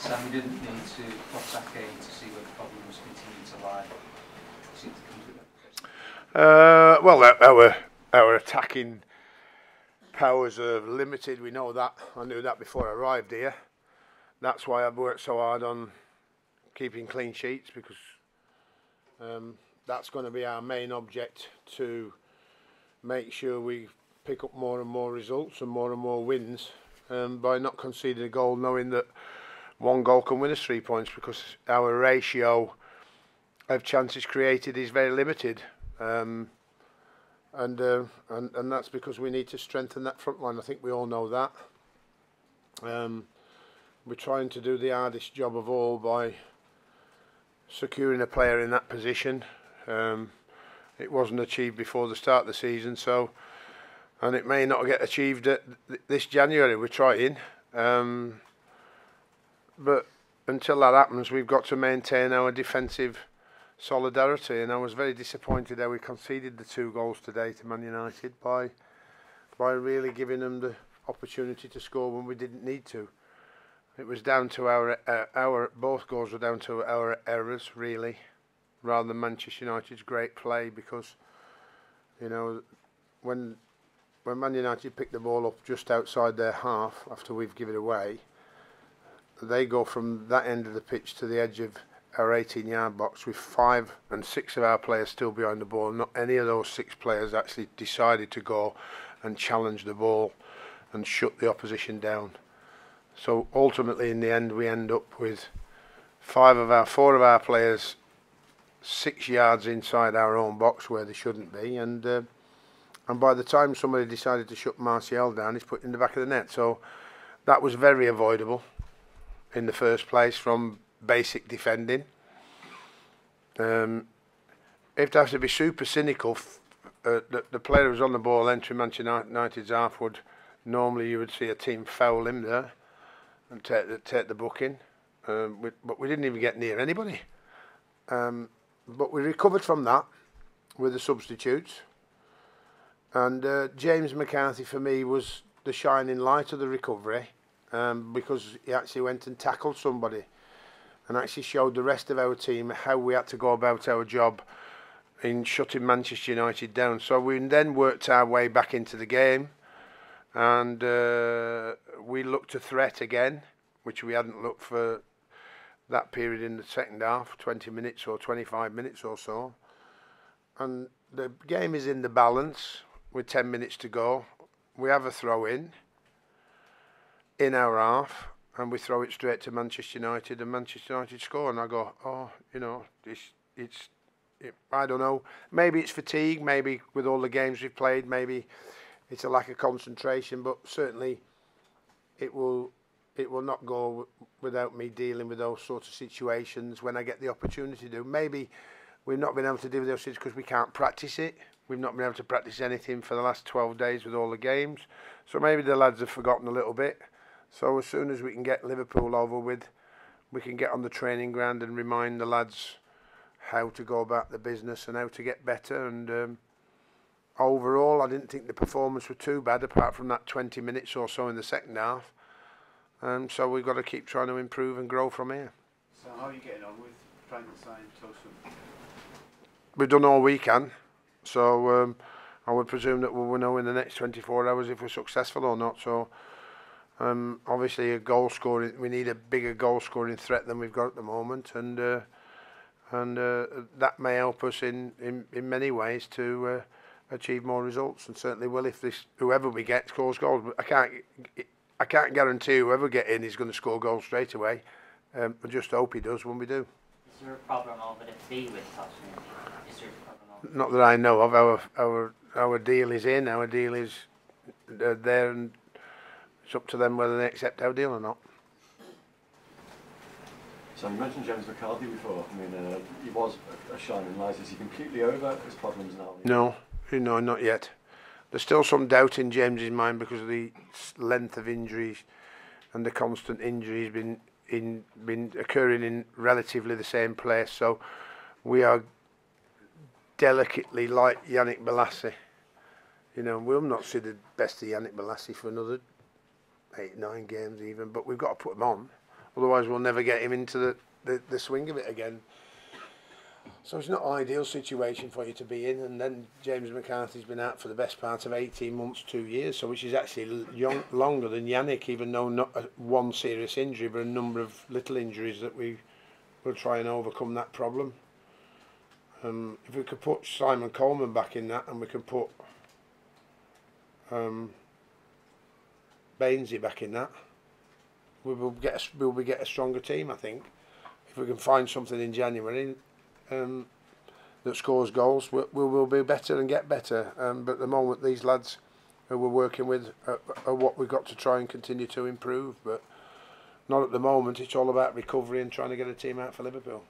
Sam, we didn't need to attack in to see where the problems continue to lie. Seem to come to that. Well, our attacking powers are limited. We know that. I knew that before I arrived here. That's why I've worked so hard on keeping clean sheets, because that's going to be our main object, to make sure we pick up more and more results and more wins by not conceding a goal, knowing that one goal can win us 3 points, because our ratio of chances created is very limited, and that's because we need to strengthen that front line. I think we all know that. We're trying to do the hardest job of all by securing a player in that position. It wasn't achieved before the start of the season, and it may not get achieved this January. We're trying, but until that happens, we've got to maintain our defensive solidarity. And I was very disappointed how we conceded the 2 goals today to Man United by really giving them the opportunity to score when we didn't need to. It was down to our both goals were down to our errors, really, rather than Manchester United's great play. Because, you know, when Man United pick the ball up just outside their half after we've given it away, they go from that end of the pitch to the edge of our 18-yard box with 5 and 6 of our players still behind the ball. Not any of those 6 players actually decided to go and challenge the ball and shut the opposition down. So ultimately, in the end, we end up with 4 of our players 6 yards inside our own box where they shouldn't be, and by the time somebody decided to shut Martial down, he's put in the back of the net. So that was very avoidable in the first place from basic defending. If it has to be super cynical, the player who's on the ball entering Manchester United's half would normally, you would see a team foul him there and take the booking, but we didn't even get near anybody. But we recovered from that with the substitutes, and James McCarthy for me was the shining light of the recovery, because he actually went and tackled somebody and actually showed the rest of our team how we had to go about our job in shutting Manchester United down. So we then worked our way back into the game, and we looked to threat again, which we hadn't looked for that period in the second half, 20 minutes or 25 minutes or so. And the game is in the balance with 10 minutes to go. We have a throw in our half, and we throw it straight to Manchester United, and Manchester United score. And I go, oh, you know, I don't know. Maybe it's fatigue. Maybe with all the games we've played, maybe it's a lack of concentration. But certainly, it will not go without me dealing with those sorts of situations when I get the opportunity to. Maybe we've not been able to do those things because we can't practice it. We've not been able to practice anything for the last 12 days with all the games. So maybe the lads have forgotten a little bit. So as soon as we can get Liverpool over with, we can get on the training ground and remind the lads how to go about the business and how to get better. And overall, I didn't think the performance was too bad, apart from that 20 minutes or so in the second half. So we've got to keep trying to improve and grow from here. So how are you getting on with trying to sign Tosun? We've done all we can. So I would presume that we'll know in the next 24 hours if we're successful or not. So obviously a goal scoring, we need a bigger goal scoring threat than we've got at the moment, and that may help us in many ways to achieve more results, and certainly will if whoever we get scores goals. But I can't guarantee whoever get in is going to score goals straight away. I just hope he does when we do. Is there a problem over the fee with Tosun? Is there a problem over? Not that I know of. Our deal is in. Our deal is there, and it's up to them whether they accept our deal or not. So you mentioned James McCarthy before. I mean, he was a shining light. Is he completely over his problems now? No, not yet. There's still some doubt in James's mind because of the length of injuries and the constant injuries been occurring in relatively the same place. So we are delicately like Yannick Bolasie. You know, we'll not see the best of Yannick Bolasie for another 8-9 games even, but we've got to put him on. Otherwise, we'll never get him into the swing of it again. So it's not an ideal situation for you to be in. And then James McCarthy's been out for the best part of 18 months, 2 years, so which is actually longer than Yannick, even though not one serious injury, but a number of little injuries that we will try and overcome that problem. If we could put Simon Coleman back in that, and we can put Bainesy back in that, we will get a stronger team, I think. If we can find something in January that scores goals, we will be better and get better. But at the moment, these lads who we're working with are what we've got to try and continue to improve. But not at the moment. It's all about recovery and trying to get a team out for Liverpool.